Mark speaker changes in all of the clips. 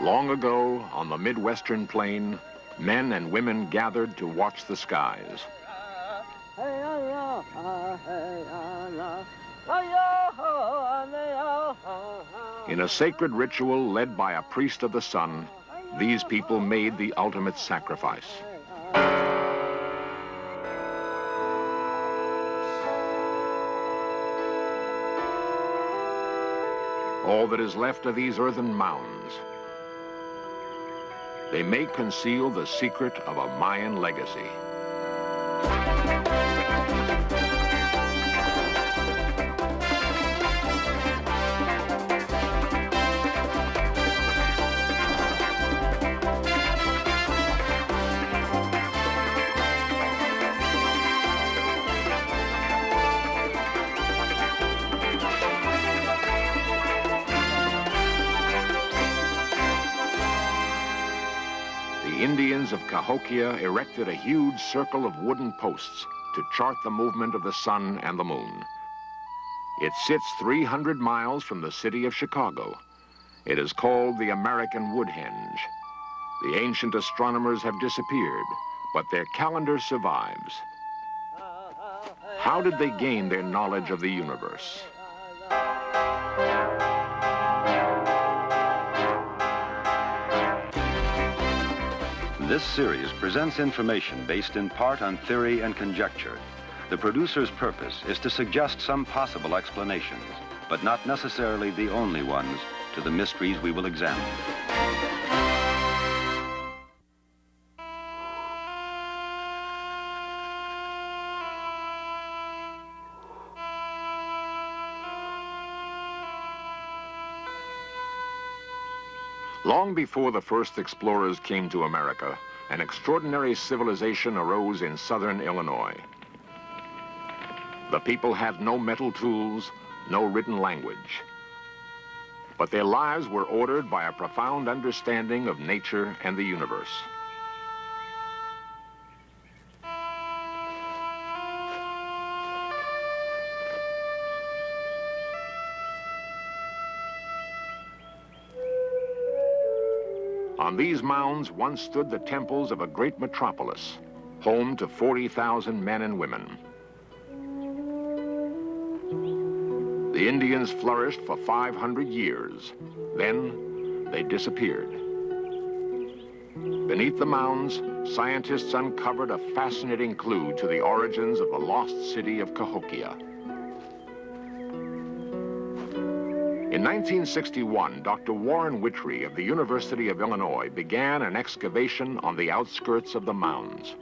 Speaker 1: Long ago, on the Midwestern plain, men and women gathered to watch the skies. In a sacred ritual led by a priest of the sun, these people made the ultimate sacrifice. All that is left of these earthen mounds. They may conceal the secret of a Mayan legacy. The Indians of Cahokia erected a huge circle of wooden posts to chart the movement of the sun and the moon. It sits 300 miles from the city of Chicago. It is called the American Woodhenge. The ancient astronomers have disappeared, but their calendar survives. How did they gain their knowledge of the universe?
Speaker 2: This series presents information based in part on theory and conjecture. The producer's purpose is to suggest some possible explanations, but not necessarily the only ones, to the mysteries we will examine.
Speaker 1: Long before the first explorers came to America, an extraordinary civilization arose in southern Illinois. The people had no metal tools, no written language. But their lives were ordered by a profound understanding of nature and the universe. On these mounds once stood the temples of a great metropolis, home to 40,000 men and women. The Indians flourished for 500 years. Then they disappeared. Beneath the mounds, scientists uncovered a fascinating clue to the origins of the lost city of Cahokia. In 1961, Dr. Warren Whittrey of the University of Illinois began an excavation on the outskirts of the mounds.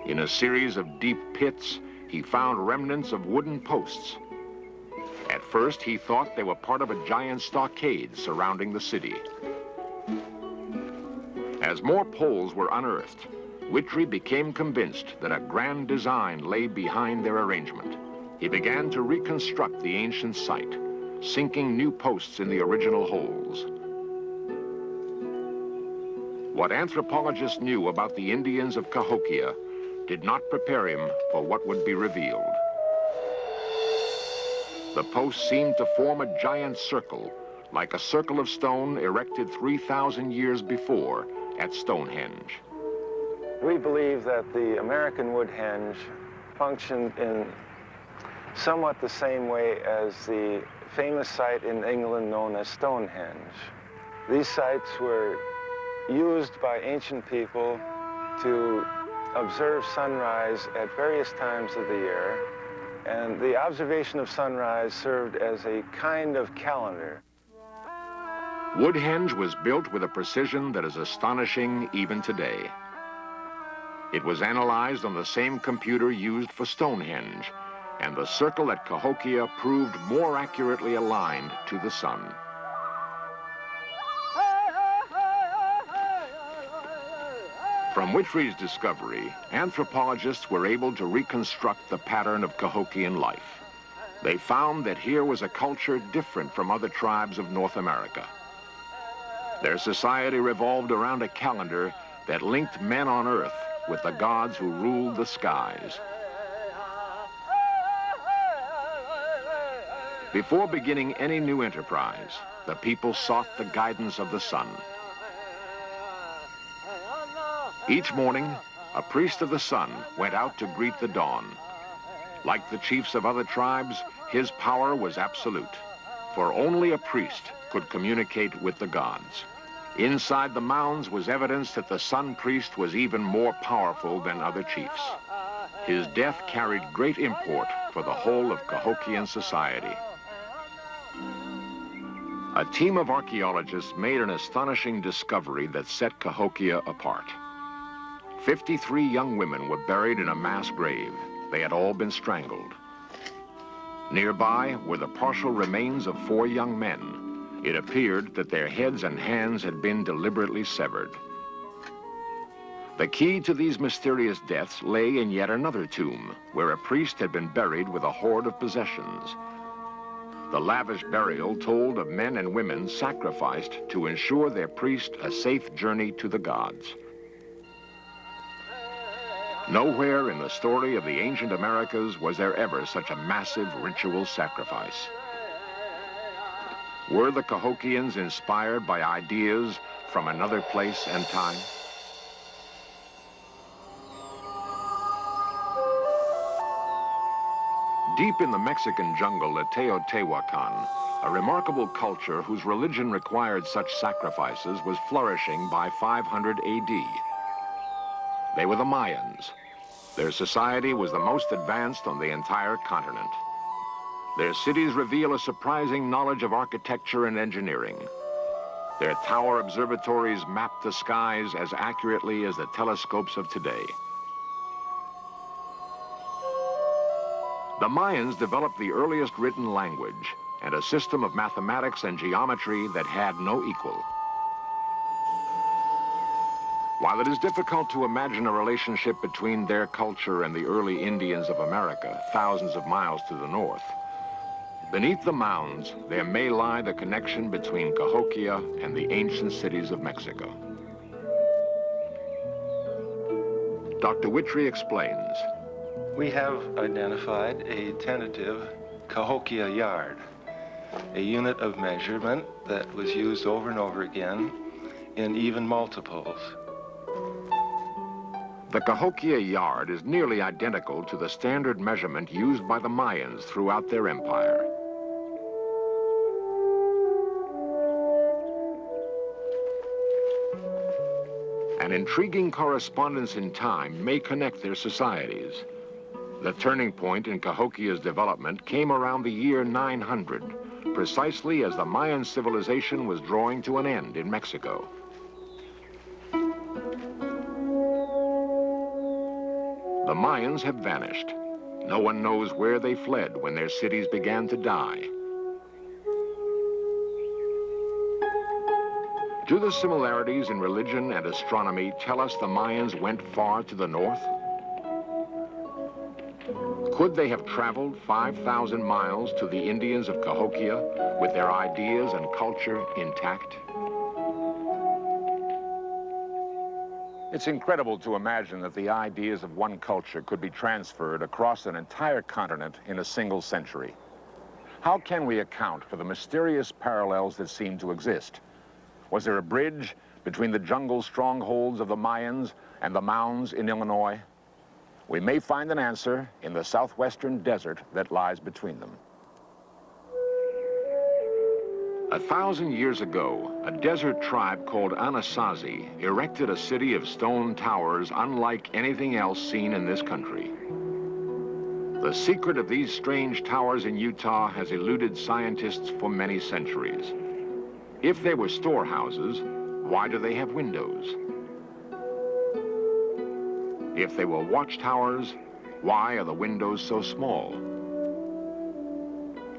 Speaker 1: In a series of deep pits, he found remnants of wooden posts. At first, he thought they were part of a giant stockade surrounding the city. As more poles were unearthed, Whittrey became convinced that a grand design lay behind their arrangement. He began to reconstruct the ancient site, sinking new posts in the original holes. What anthropologists knew about the Indians of Cahokia did not prepare him for what would be revealed. The posts seemed to form a giant circle, like a circle of stone erected 3,000 years before at Stonehenge.
Speaker 3: We believe that the American Woodhenge functioned in somewhat the same way as the famous site in England known as Stonehenge. These sites were used by ancient people to observe sunrise at various times of the year, and the observation of sunrise served as a kind of calendar.
Speaker 1: Woodhenge was built with a precision that is astonishing even today. It was analyzed on the same computer used for Stonehenge, and the circle at Cahokia proved more accurately aligned to the sun. From Whittrey's discovery, anthropologists were able to reconstruct the pattern of Cahokian life. They found that here was a culture different from other tribes of North America. Their society revolved around a calendar that linked men on Earth with the gods who ruled the skies. Before beginning any new enterprise, the people sought the guidance of the sun. Each morning, a priest of the sun went out to greet the dawn. Like the chiefs of other tribes, his power was absolute, for only a priest could communicate with the gods. Inside the mounds was evidence that the sun priest was even more powerful than other chiefs. His death carried great import for the whole of Cahokian society. A team of archaeologists made an astonishing discovery that set Cahokia apart. 53 young women were buried in a mass grave. They had all been strangled. Nearby were the partial remains of 4 young men. It appeared that their heads and hands had been deliberately severed. The key to these mysterious deaths lay in yet another tomb, where a priest had been buried with a hoard of possessions. The lavish burial told of men and women sacrificed to ensure their priest a safe journey to the gods. Nowhere in the story of the ancient Americas was there ever such a massive ritual sacrifice. Were the Cahokians inspired by ideas from another place and time? Deep in the Mexican jungle at Teotihuacan, a remarkable culture whose religion required such sacrifices was flourishing by 500 AD. They were the Mayans. Their society was the most advanced on the entire continent. Their cities reveal a surprising knowledge of architecture and engineering. Their tower observatories map the skies as accurately as the telescopes of today. The Mayans developed the earliest written language and a system of mathematics and geometry that had no equal. While it is difficult to imagine a relationship between their culture and the early Indians of America, thousands of miles to the north, beneath the mounds, there may lie the connection between Cahokia and the ancient cities of Mexico. Dr. Witry explains.
Speaker 3: We have identified a tentative Cahokia yard, a unit of measurement that was used over and over again in even multiples.
Speaker 1: The Cahokia yard is nearly identical to the standard measurement used by the Mayans throughout their empire. An intriguing correspondence in time may connect their societies. The turning point in Cahokia's development came around the year 900, precisely as the Mayan civilization was drawing to an end in Mexico. The Mayans have vanished. No one knows where they fled when their cities began to die. Do the similarities in religion and astronomy tell us the Mayans went far to the north? Could they have traveled 5,000 miles to the Indians of Cahokia with their ideas and culture intact? It's incredible to imagine that the ideas of one culture could be transferred across an entire continent in a single century. How can we account for the mysterious parallels that seem to exist? Was there a bridge between the jungle strongholds of the Mayans and the mounds in Illinois? We may find an answer in the southwestern desert that lies between them. 1,000 years ago, a desert tribe called Anasazi erected a city of stone towers unlike anything else seen in this country. The secret of these strange towers in Utah has eluded scientists for many centuries. If they were storehouses, why do they have windows? If they were watchtowers, why are the windows so small?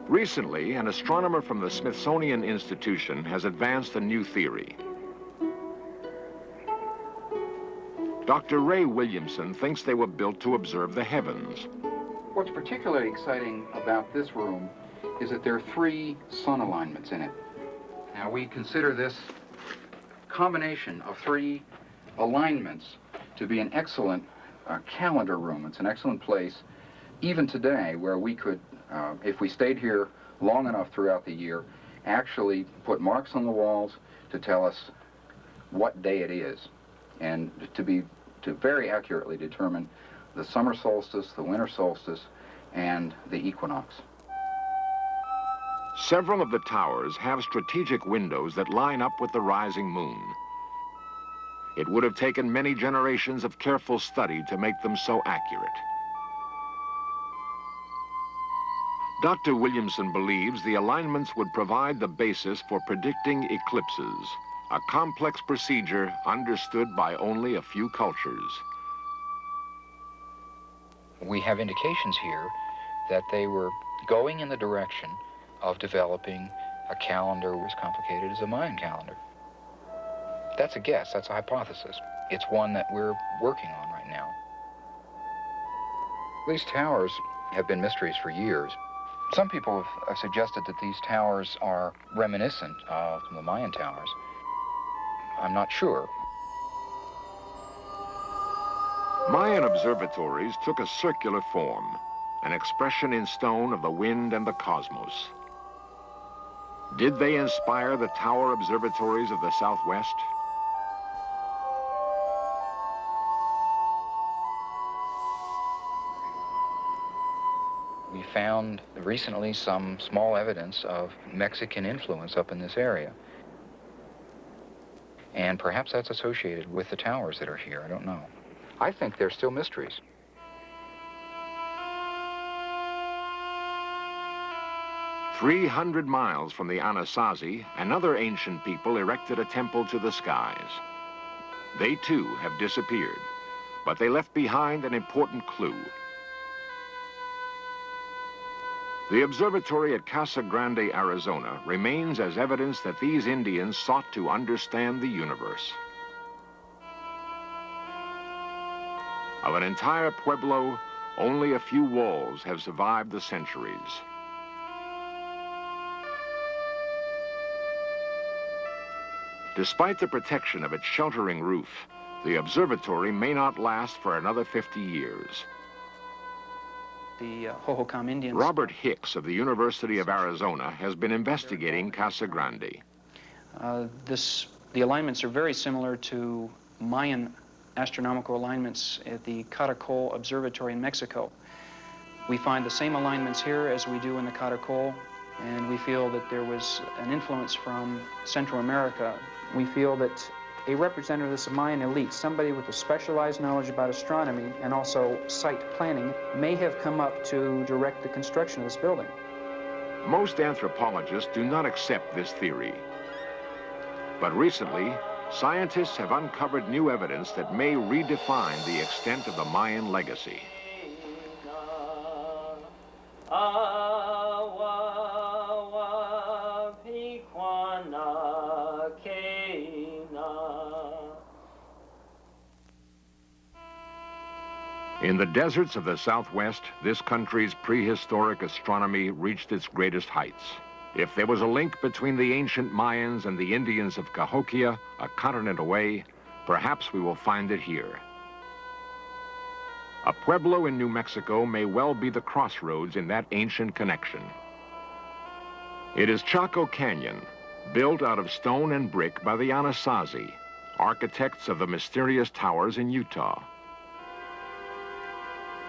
Speaker 1: Recently, an astronomer from the Smithsonian Institution has advanced a new theory. Dr. Ray Williamson thinks they were built to observe the heavens.
Speaker 4: What's particularly exciting about this room is that there are 3 sun alignments in it. Now, we consider this combination of 3 alignments to be an excellent calendar room. It's an excellent place, even today, where we could, if we stayed here long enough throughout the year actually put marks on the walls to tell us what day it is, and to very accurately determine the summer solstice, the winter solstice, and the equinox.
Speaker 1: Several of the towers have strategic windows that line up with the rising moon. It would have taken many generations of careful study to make them so accurate. Dr. Williamson believes the alignments would provide the basis for predicting eclipses, a complex procedure understood by only a few cultures.
Speaker 4: We have indications here that they were going in the direction of developing a calendar as complicated as the Mayan calendar. That's a guess, that's a hypothesis. It's one that we're working on right now. These towers have been mysteries for years. Some people have suggested that these towers are reminiscent of the Mayan towers. I'm not sure.
Speaker 1: Mayan observatories took a circular form, an expression in stone of the wind and the cosmos. Did they inspire the tower observatories of the Southwest?
Speaker 4: We found recently some small evidence of Mexican influence up in this area. And perhaps that's associated with the towers that are here, I don't know. I think they're still mysteries.
Speaker 1: "300 miles from the Anasazi, another ancient people erected a temple to the skies. They too have disappeared, but they left behind an important clue. The observatory at Casa Grande, Arizona, remains as evidence that these Indians sought to understand the universe. Of an entire pueblo, only a few walls have survived the centuries. Despite the protection of its sheltering roof, the observatory may not last for another 50 years.
Speaker 5: The Hohokam Indians.
Speaker 1: Robert Hicks of the University of Arizona has been investigating Casa Grande.
Speaker 5: The alignments are very similar to Mayan astronomical alignments at the Caracol Observatory in Mexico. We find the same alignments here as we do in the Caracol, and we feel that there was an influence from Central America. We feel that a representative of the Mayan elite, somebody with a specialized knowledge about astronomy and also site planning, may have come up to direct the construction of this building.
Speaker 1: Most anthropologists do not accept this theory. But recently, scientists have uncovered new evidence that may redefine the extent of the Mayan legacy. In the deserts of the Southwest, this country's prehistoric astronomy reached its greatest heights. If there was a link between the ancient Mayans and the Indians of Cahokia, a continent away, perhaps we will find it here. A pueblo in New Mexico may well be the crossroads in that ancient connection. It is Chaco Canyon, built out of stone and brick by the Anasazi, architects of the mysterious towers in Utah.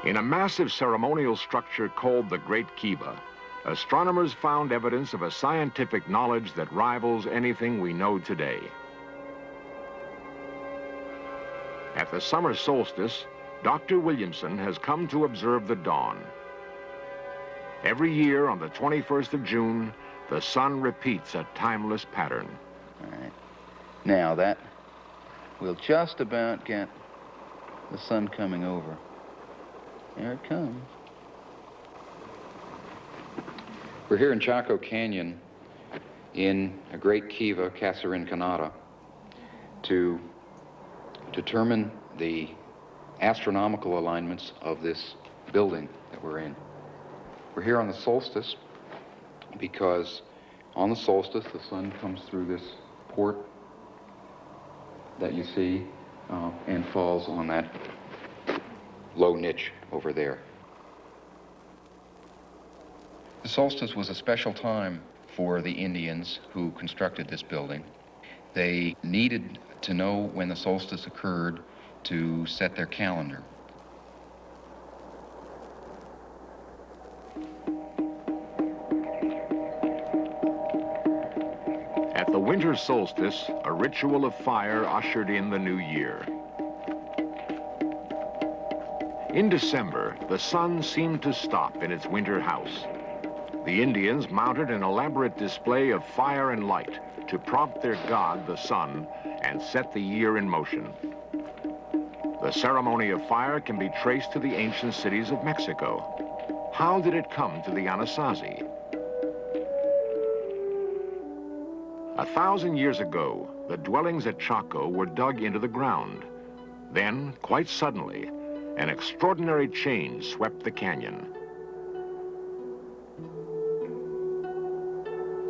Speaker 1: In a massive ceremonial structure called the Great Kiva, astronomers found evidence of a scientific knowledge that rivals anything we know today. At the summer solstice, Dr. Williamson has come to observe the dawn. Every year on the 21st of June, the sun repeats a timeless pattern.
Speaker 4: All right. Now that will just about get the sun coming over. There it comes. We're here in Chaco Canyon in a great kiva, Casa Rinconada, to determine the astronomical alignments of this building that we're in. We're here on the solstice because on the solstice the sun comes through this port that you see and falls on that low niche over there. The solstice was a special time for the Indians who constructed this building. They needed to know when the solstice occurred to set their calendar.
Speaker 1: At the winter solstice, a ritual of fire ushered in the new year. In December, the sun seemed to stop in its winter house. The Indians mounted an elaborate display of fire and light to prompt their god, the sun, and set the year in motion. The ceremony of fire can be traced to the ancient cities of Mexico. How did it come to the Anasazi? 1,000 years ago, the dwellings at Chaco were dug into the ground. Then, quite suddenly, an extraordinary change swept the canyon.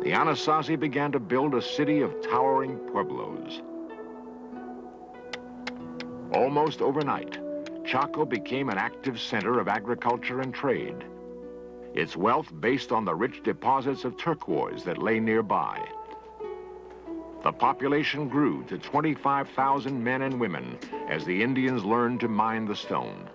Speaker 1: The Anasazi began to build a city of towering pueblos. Almost overnight, Chaco became an active center of agriculture and trade. Its wealth based on the rich deposits of turquoise that lay nearby. The population grew to 25,000 men and women as the Indians learned to mine the stone.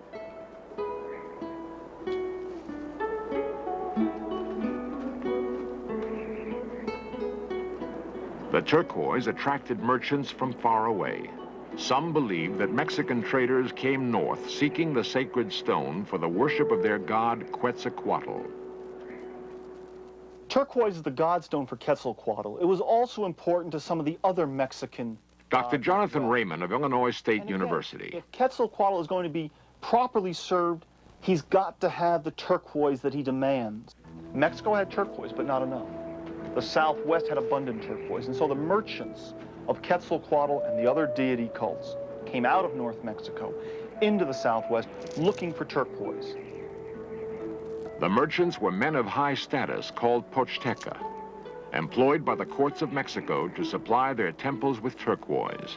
Speaker 1: The turquoise attracted merchants from far away. Some believe that Mexican traders came north seeking the sacred stone for the worship of their god Quetzalcoatl.
Speaker 6: Turquoise is the godstone for Quetzalcoatl. It was also important to some of the other Mexican
Speaker 1: Dr. Jonathan Raymond of Illinois State
Speaker 6: and again,
Speaker 1: University.
Speaker 6: if Quetzalcoatl is going to be properly served, he's got to have the turquoise that he demands. Mexico had turquoise, but not enough. The Southwest had abundant turquoise, and so the merchants of Quetzalcoatl and the other deity cults came out of North Mexico into the Southwest looking for turquoise.
Speaker 1: The merchants were men of high status called Pochteca, employed by the courts of Mexico to supply their temples with turquoise.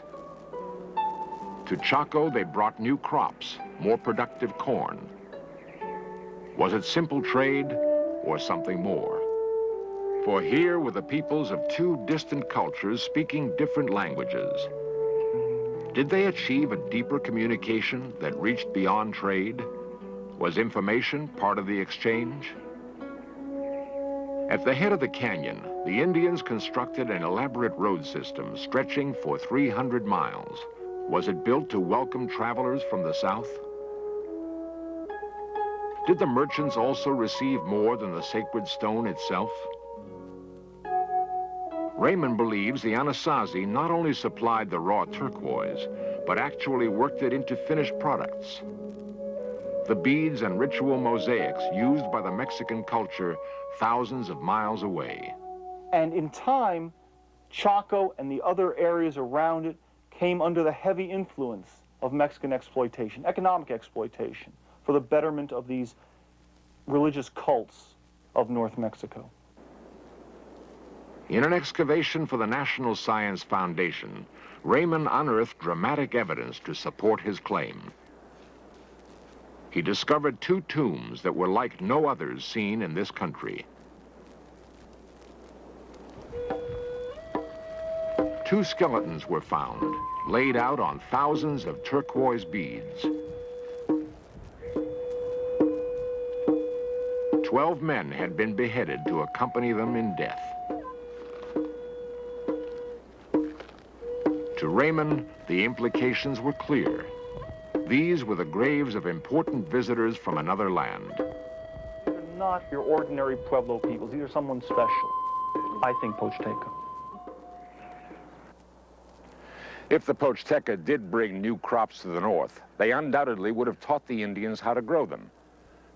Speaker 1: To Chaco, they brought new crops, more productive corn. Was it simple trade or something more? For here were the peoples of two distant cultures speaking different languages. Did they achieve a deeper communication that reached beyond trade? Was information part of the exchange? At the head of the canyon, the Indians constructed an elaborate road system stretching for 300 miles. Was it built to welcome travelers from the south? Did the merchants also receive more than the sacred stone itself? Raymond believes the Anasazi not only supplied the raw turquoise, but actually worked it into finished products. The beads and ritual mosaics used by the Mexican culture thousands of miles away.
Speaker 6: And in time, Chaco and the other areas around it came under the heavy influence of Mexican exploitation, economic exploitation, for the betterment of these religious cults of North Mexico.
Speaker 1: In an excavation for the National Science Foundation, Raymond unearthed dramatic evidence to support his claim. He discovered two tombs that were like no others seen in this country. Two skeletons were found, laid out on thousands of turquoise beads. 12 men had been beheaded to accompany them in death. To Raymond, the implications were clear. These were the graves of important visitors from another land.
Speaker 6: They're not your ordinary Pueblo peoples. These are someone special. I think Pochteca.
Speaker 1: If the Pochteca did bring new crops to the north, they undoubtedly would have taught the Indians how to grow them,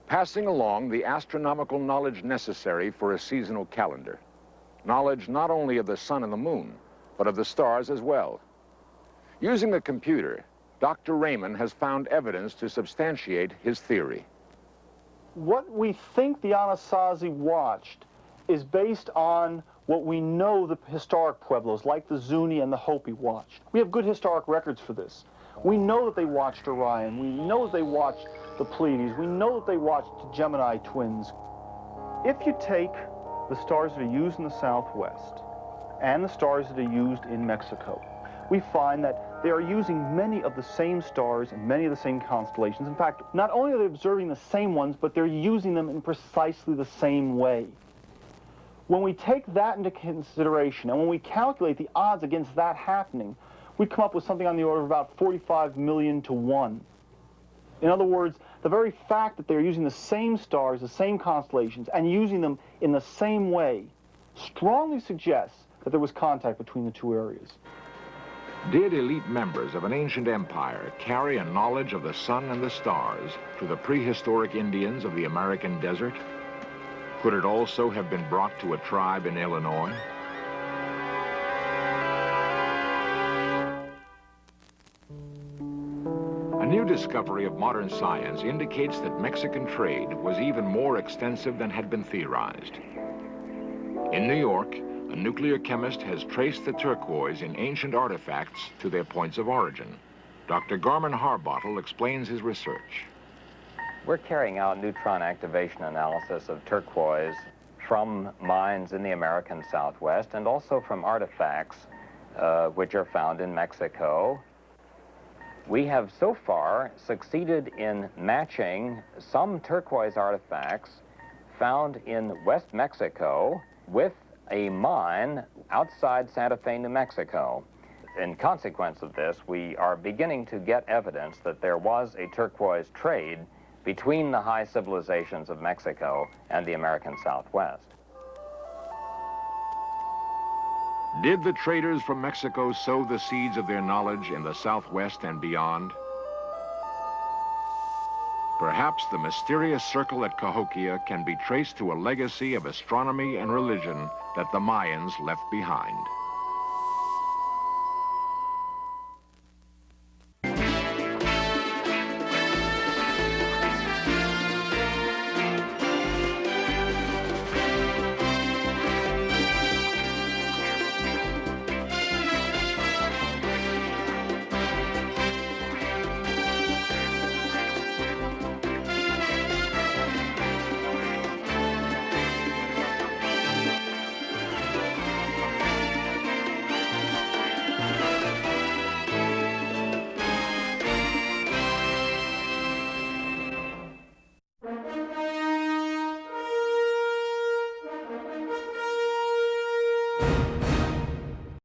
Speaker 1: passing along the astronomical knowledge necessary for a seasonal calendar. Knowledge not only of the sun and the moon, but of the stars as well. Using the computer, Dr. Raymond has found evidence to substantiate his theory.
Speaker 6: What we think the Anasazi watched is based on what we know the historic Pueblos, like the Zuni and the Hopi, watched. We have good historic records for this. We know that they watched Orion. We know that they watched the Pleiades. We know that they watched the Gemini twins. If you take the stars that are used in the Southwest and the stars that are used in Mexico, we find that they are using many of the same stars and many of the same constellations. In fact, not only are they observing the same ones, but they're using them in precisely the same way. When we take that into consideration, and when we calculate the odds against that happening, we come up with something on the order of about 45 million to 1. In other words, the very fact that they're using the same stars, the same constellations, and using them in the same way strongly suggests that there was contact between the two areas.
Speaker 1: Did elite members of an ancient empire carry a knowledge of the sun and the stars to the prehistoric Indians of the American desert? Could it also have been brought to a tribe in Illinois? A new discovery of modern science indicates that Mexican trade was even more extensive than had been theorized. In New York, a nuclear chemist has traced the turquoise in ancient artifacts to their points of origin. Dr. Gorman Harbottle explains his research.
Speaker 7: We're carrying out neutron activation analysis of turquoise from mines in the American Southwest and also from artifacts which are found in Mexico. We have so far succeeded in matching some turquoise artifacts found in West Mexico with a mine outside Santa Fe, New Mexico. In consequence of this, we are beginning to get evidence that there was a turquoise trade between the high civilizations of Mexico and the American Southwest.
Speaker 1: Did the traders from Mexico sow the seeds of their knowledge in the Southwest and beyond? Perhaps the mysterious circle at Cahokia can be traced to a legacy of astronomy and religion that the Mayans left behind.